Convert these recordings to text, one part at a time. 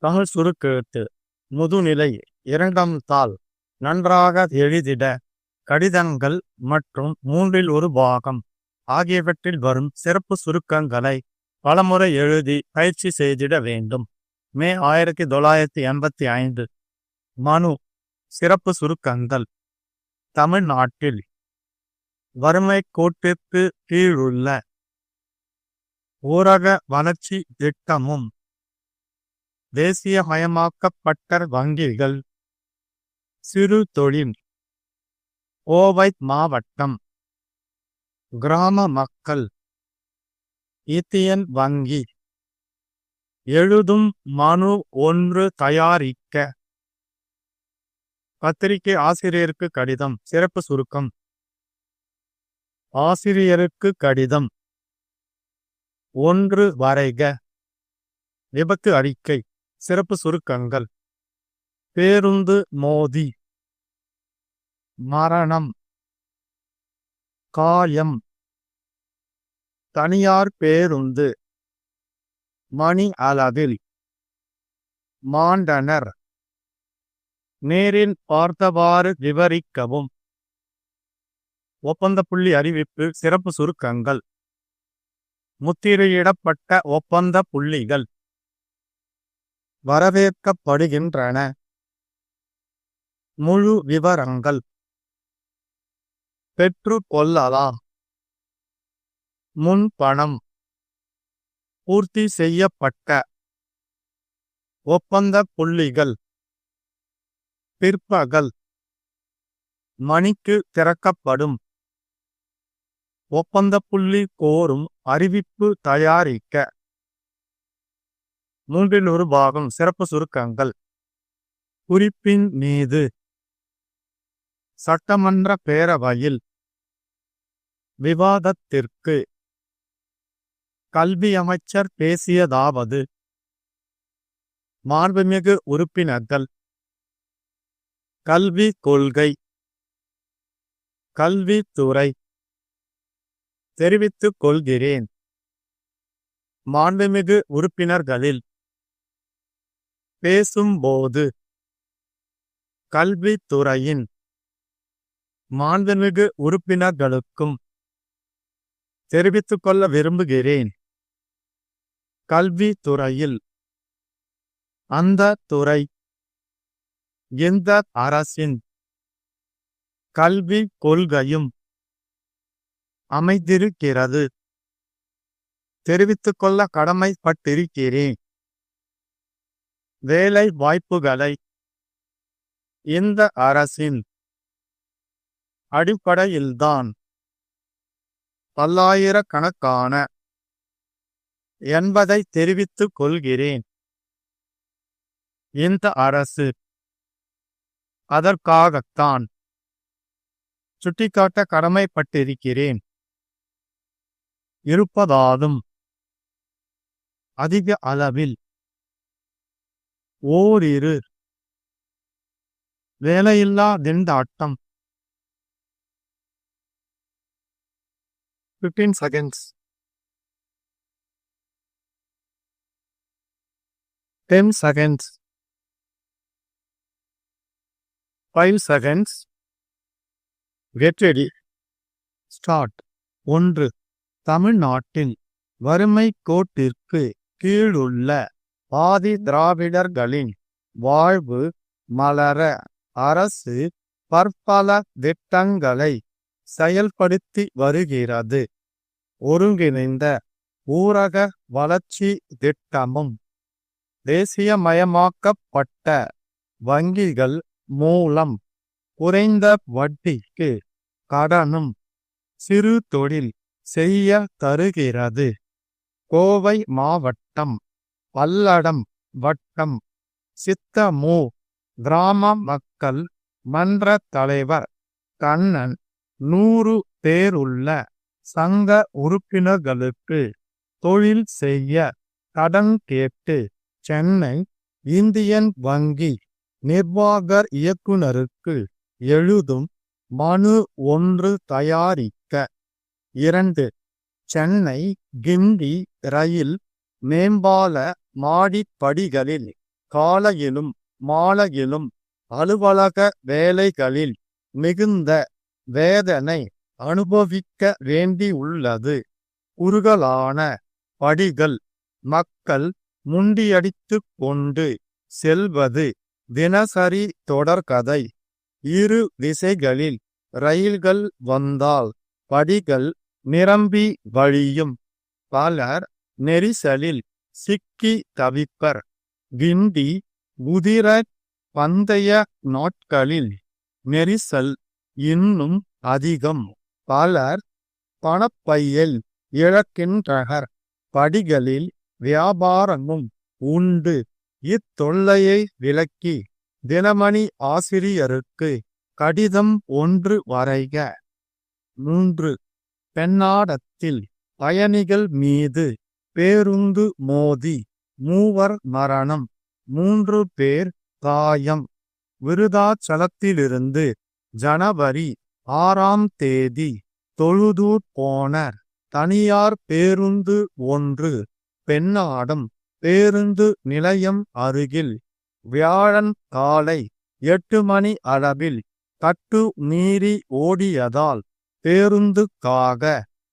தமிழ் சுருக்கெழுத்து முதுநிலை 2ஆம் தாள். நன்றாக எழுதிட கடிதங்கள் மற்றும் 1/3 பாகம் ஆகியவற்றில் வரும் சிறப்பு சுருக்கங்களை பலமுறை எழுதி பயிற்சி செய்திட வேண்டும். மே 1985. மனு. சிறப்பு சுருக்கங்கள். தமிழ்நாட்டில் வறுமை கோட்டிற்கு கீழுள்ள ஊரக வளர்ச்சி திட்டமும் தேசியமயமாக்கப்பட்ட வங்கிகள் சிறு தொழில் கோவை மாவட்டம் கிராம மக்கள் இந்தியன் வங்கி எழுதும் மனு 1 தயாரிக்க பத்திரிகை ஆசிரியருக்கு கடிதம். சிறப்பு சுருக்கம். ஆசிரியருக்கு கடிதம். 1 வரைக. விபத்து அறிக்கை. சிறப்பு சுருக்கங்கள். பேருந்து மோதி மரணம் காயம் தனியார் பேருந்து மணி அளவில் மாண்டனர் நேரில் பார்த்தவாறு விவரிக்கவும். ஒப்பந்தப்புள்ளி அறிவிப்பு. சிறப்பு சுருக்கங்கள். முத்திரையிடப்பட்ட ஒப்பந்த புள்ளிகள் வரவேற்கப்படுகின்றன. முழு விவரங்கள் பெற்று கொள்ளலாம். முன்பணம் பூர்த்தி செய்யப்பட்ட ஒப்பந்த புள்ளிகள் பிற்பகல் மணிக்கு திறக்கப்படும். ஒப்பந்த புள்ளி கோரும் அறிவிப்பு தயாரிக்க 1/3 பாகம். சிறப்பு சுருக்கங்கள். குறிப்பின் மீது சட்டமன்ற பேரவையில் விவாதத்திற்கு கல்வி அமைச்சர் பேசியதாவது: மாண்புமிகு உறுப்பினர்கள், கல்வி கொள்கை கல்வித்துறை தெரிவித்துக் கொள்கிறேன். மாண்புமிகு உறுப்பினர்களில் பேசும்போது கல்வித்துறையின் மாண்புமிகு உறுப்பினர்களுக்கும் தெரிவித்துக் கொள்ள விரும்புகிறேன். கல்வித்துறையில் அந்த துறை எந்த அரசின் கல்வி கொள்கையும் அமைந்திருக்கிறது தெரிவித்துக் கொள்ள கடமைப்பட்டிருக்கிறேன். வேலை வாய்ப்புகளை இந்த அரசின் அடிப்படையில்தான் பல்லாயிரக்கணக்கான என்பதை தெரிவித்துக் கொள்கிறேன். இந்த அரசு அதற்காகத்தான் சுட்டிக்காட்ட கடமைப்பட்டிருக்கிறேன். இருப்பதாலும் அதிக அளவில் ஓரிரு வேலையில்லா திண்டாட்டம் 15 seconds 10 seconds 5 seconds get ready start. 1. தமிழ்நாட்டில் வறுமை கோட்டிற்கு கீழுள்ள ஆதி திராவிடர்களின் வாழ்வு மலர அரசு பற்பல திட்டங்களை செயல்படுத்தி வருகிறது. ஒருங்கிணைந்த ஊரக வளர்ச்சி திட்டமும் தேசியமயமாக்கப்பட்ட வங்கிகள் மூலம் குறைந்த வட்டிக்கு கடனும் சிறு தொழில் செய்ய தருகிறது. கோவை மாவட்டம் பல்லடம் வட்டம் சித்தமூ கிராம மக்கள் மன்ற தலைவர் கண்ணன் 100 பேருள்ள சங்க உறுப்பினர்களுக்கு தொழில் செய்ய கடன் கேட்டு சென்னை இந்தியன் வங்கி நிர்வாக இயக்குனருக்கு எழுதும் மனு 1 தயாரிக்க. 2. சென்னை கிண்டி ரயில் மேம்பால மாடிப்படிகளில் காலையிலும் மாலையிலும் அலுவலக வேலைகளில் மிகுந்த வேதனை அனுபவிக்க வேண்டியுள்ளது. குறுகலான படிகள் மக்கள் முண்டியடித்துக் கொண்டு செல்வது தினசரி தொடர்கதை. இரு திசைகளில் ரயில்கள் வந்தால் படிகள் நிரம்பி வழியும். பலர் நெரிசலில் சிக்கி தவிப்பர். கிண்டி குதிர பந்தய நாட்களில் நெரிசல் இன்னும் அதிகம். பலர் பணப்பையில் இழக்கின்றனர். படிகளில் வியாபாரமும் உண்டு. இத்தொல்லையை விலக்கி தினமணி ஆசிரியருக்கு கடிதம் ஒன்று வரைக. 3. பெண்ணாடத்தில் பயணிகள் மீது பேருந்து மோதி 3 மரணம், 3 பேர் காயம். விருதாச்சலத்திலிருந்து ஜனவரி 6ஆம் தேதி தொழுதூர் போன தனியார் பேருந்து ஒன்று பெண்ணாடம் பேருந்து நிலையம் அருகில் வியாழன் காலை 8 மணி அளவில் கட்டு மீறி ஓடியதால் பேருந்துக்காக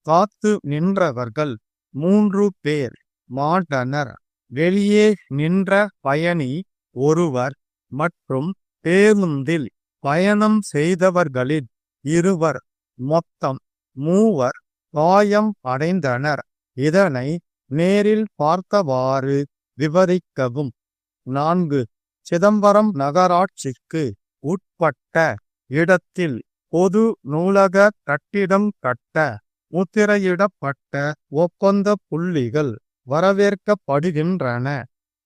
காத்து நின்றவர்கள் 3 பேர் மாண்டனர். வெளியே நின்ற பயணி ஒருவர் மற்றும் பேருந்தில் பயணம் செய்தவர்களில் 2 மொத்தம் 3 காயம் அடைந்தனர். இதனை நேரில் பார்த்தவாறு விவரிக்கவும். 4. சிதம்பரம் நகராட்சிக்கு உட்பட்ட இடத்தில் பொது நூலக கட்டிடம் கட்ட முத்திரையிடப்பட்ட ஒப்பந்த புள்ளிகள் வரவேற்கப்படுகின்றன.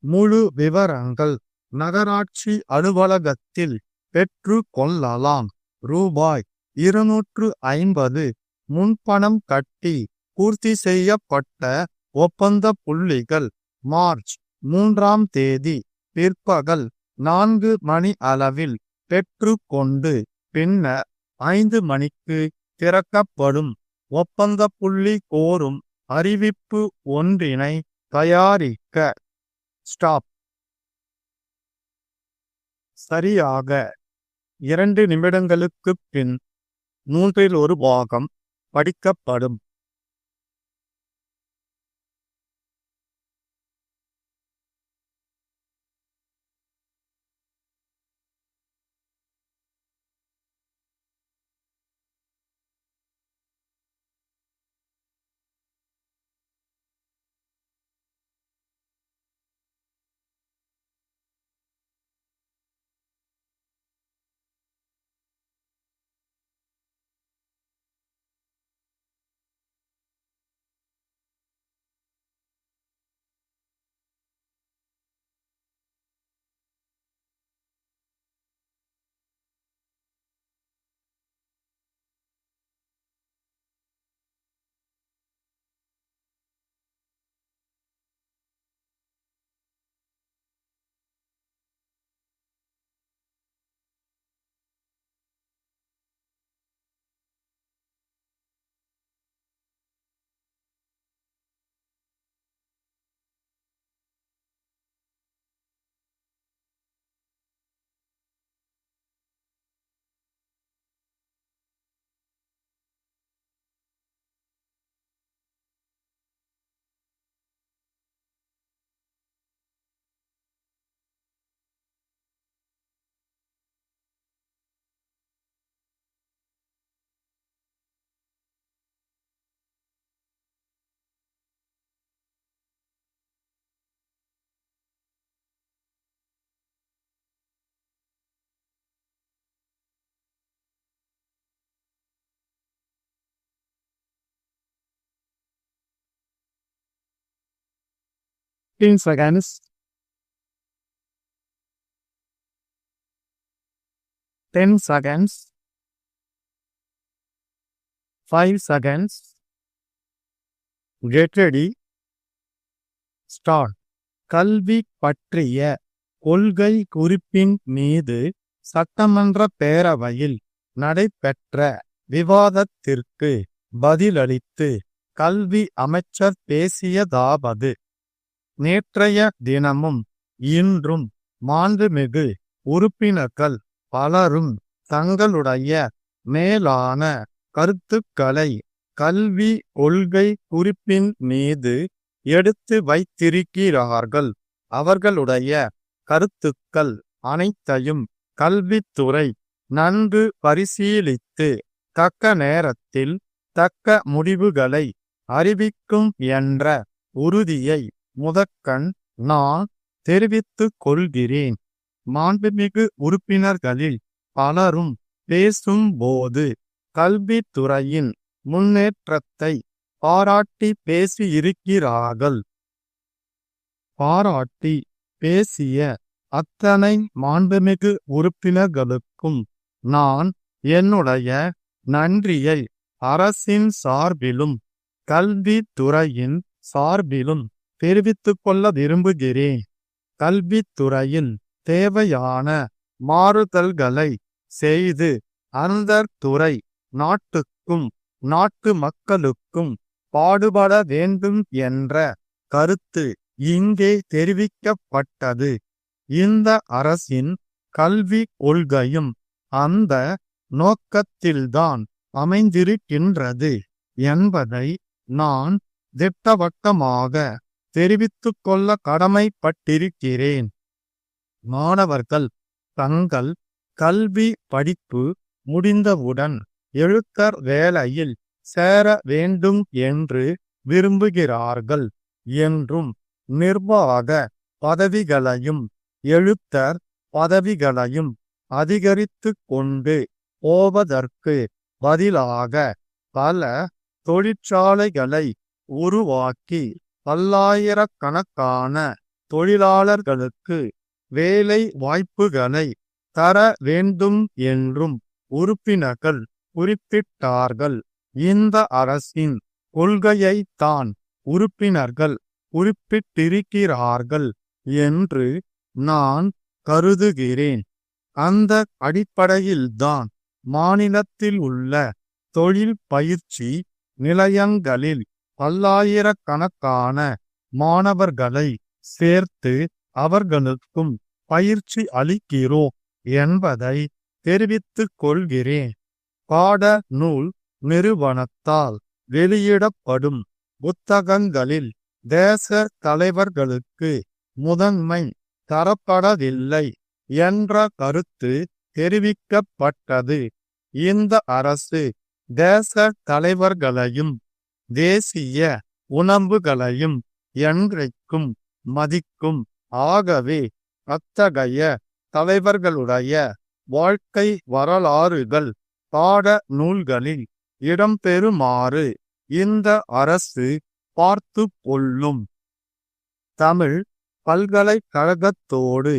முழு விவரங்கள் நகராட்சி அலுவலகத்தில் பெற்று கொள்ளலாம். ரூபாய் 250 முன்பணம் கட்டி பூர்த்தி செய்யப்பட்ட ஒப்பந்த புள்ளிகள் மார்ச் 3ஆம் தேதி பிற்பகல் 4 மணி அளவில் பெற்று கொண்டு பின்னர் 5 மணிக்கு திறக்கப்படும். ஒப்பந்த புள்ளி கோரும் அறிவிப்பு ஒன்றினை தயாரிக்க. ஸ்டாப். சரியாக 2 நிமிடங்களுக்குப் பின் 1/3 பாகம் படிக்கப்படும். Seconds. 10 seconds. 5 seconds. Get ready. Start. கல்வி பற்றிய கொள்கை குறிப்பின் மீது சட்டமன்ற பேரவையில் நடைபெற்ற விவாதத்திற்கு பதிலளித்து கல்வி அமைச்சர் பேசியதாவது: நேற்றைய தினமும் இன்றும் மாண்புமிகு உறுப்பினர்கள் பலரும் தங்களுடைய மேலான கருத்துக்களை கல்வி கொள்கை குறிப்பின் மீது எடுத்து வைத்திருக்கிறார்கள். அவர்களுடைய கருத்துக்கள் அனைத்தையும் கல்வித்துறை நன்கு பரிசீலித்து தக்க நேரத்தில் தக்க முடிவுகளை அறிவிக்கும் என்ற உறுதியை முதற்கண் நான் தெரிவித்துக் கொள்கிறேன். மாண்புமிகு உறுப்பினர்களில் பலரும் பேசும்போது கல்வித்துறையின் முன்னேற்றத்தை பாராட்டி பேசியிருக்கிறார்கள். பாராட்டி பேசிய அத்தனை மாண்புமிகு உறுப்பினர்களுக்கும் நான் என்னுடைய நன்றியை அரசின் சார்பிலும் கல்வித்துறையின் சார்பிலும் தெரிவித்துக் கொள்ள விரும்புகிறேன். கல்வித்துறையில் தேவையான மாறுதல்களை செய்து அந்த துறை நாட்டுக்கும் நாட்டு மக்களுக்கும் பாடுபட வேண்டும் என்ற கருத்து இங்கே தெரிவிக்கப்பட்டது. இந்த அரசின் கல்வி கொள்கையும் அந்த நோக்கத்தில்தான் அமைந்திருக்கின்றது என்பதை நான் திட்டவட்டமாக தெரிவித்துக் கொள்ள கடமைப்பட்டிருக்கிறேன். மாணவர்கள் தங்கள் கல்வி படிப்பு முடிந்தவுடன் எழுத்தர் வேலையில் சேர வேண்டும் என்று விரும்புகிறார்கள் என்றும் நிர்வாக பதவிகளையும் எழுத்தர் பதவிகளையும் அதிகரித்து கொண்டு போவதற்கு பதிலாக பல தொழிற்சாலைகளை உருவாக்கி பல்லாயிரக்கணக்கான தொழிலாளர்களுக்கு வேலை வாய்ப்புகளை தர வேண்டும் என்றும் உறுப்பினர்கள் குறிப்பிட்டார்கள். இந்த அரசின் கொள்கையைத்தான் உறுப்பினர்கள் குறிப்பிட்டிருக்கிறார்கள் என்று நான் கருதுகிறேன். அந்த அடிப்படையில்தான் மாநிலத்தில் உள்ள தொழில் பயிற்சி நிலையங்களில் பல்லாயிரக்கணக்கான மாணவர்களை சேர்த்து அவர்களுக்கும் பயிற்சி அளிக்கிறோம் என்பதை தெரிவித்துக் கொள்கிறேன். பாட நூல் நிறுவனத்தால் வெளியிடப்படும் புத்தகங்களில் தேச தலைவர்களுக்கு முதன்மை தரப்படவில்லை என்ற கருத்து தெரிவிக்கப்பட்டது. இந்த அரசு தேச தலைவர்களையும் தேசிய உணர்வுகளையும் என்றைக்கும் மதிக்கும். ஆகவே அத்தகைய தலைவர்களுடைய வாழ்க்கை வரலாறுகள் பாட நூல்களில் இடம்பெறுமாறு இந்த அரசு பார்த்து கொள்ளும். தமிழ் பல்கலைக்கழகத்தோடு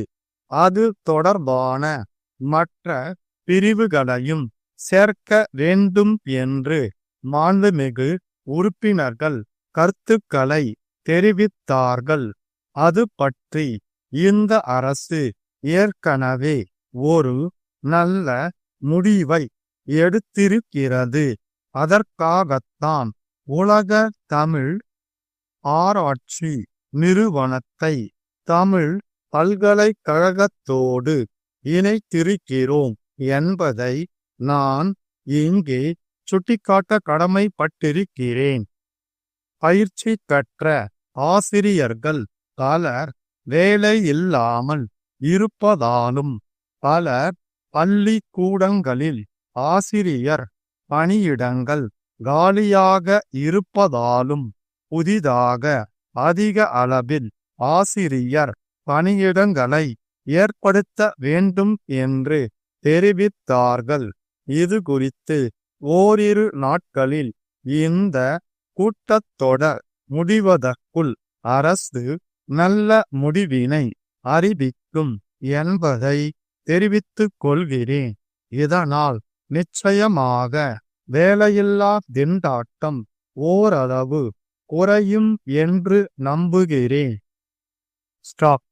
அது தொடர்பான மற்ற பிரிவுகளையும் சேர்க்க வேண்டும் என்று மாண்புமிகு உறுப்பினர்கள் கருத்துக்களை தெரிவித்தார்கள். அது பற்றி இந்த அரசு ஏற்கனவே ஒரு நல்ல முடிவை எடுத்திருக்கிறது. அதற்காகத்தான் உலக தமிழ் ஆராய்ச்சி நிறுவனத்தை தமிழ் பல்கலைக்கழகத்தோடு இணைத்திருக்கிறோம் என்பதை நான் இங்கே சுட்டிக்காட்ட கடமைப்பட்டிருக்கிறேன். பயிற்சி பெற்ற ஆசிரியர்கள் பலர் வேலையில்லாமல் இருப்பதாலும் பலர் பள்ளிக்கூடங்களில் ஆசிரியர் பணியிடங்கள் காலியாக இருப்பதாலும் புதிதாக அதிக அளவில் ஆசிரியர் பணியிடங்களை ஏற்படுத்த வேண்டும் என்று தெரிவித்தார்கள். இது குறித்து ஓரிரு நாட்களில் இந்த கூட்டத்தொடர் முடிவதற்குள் அரசு நல்ல முடிவினை அறிவிக்கும் என்பதை தெரிவித்துக் கொள்கிறேன். இதனால் நிச்சயமாக வேலையில்லா திண்டாட்டம் ஓரளவு குறையும் என்று நம்புகிறேன். ஸ்டாப்.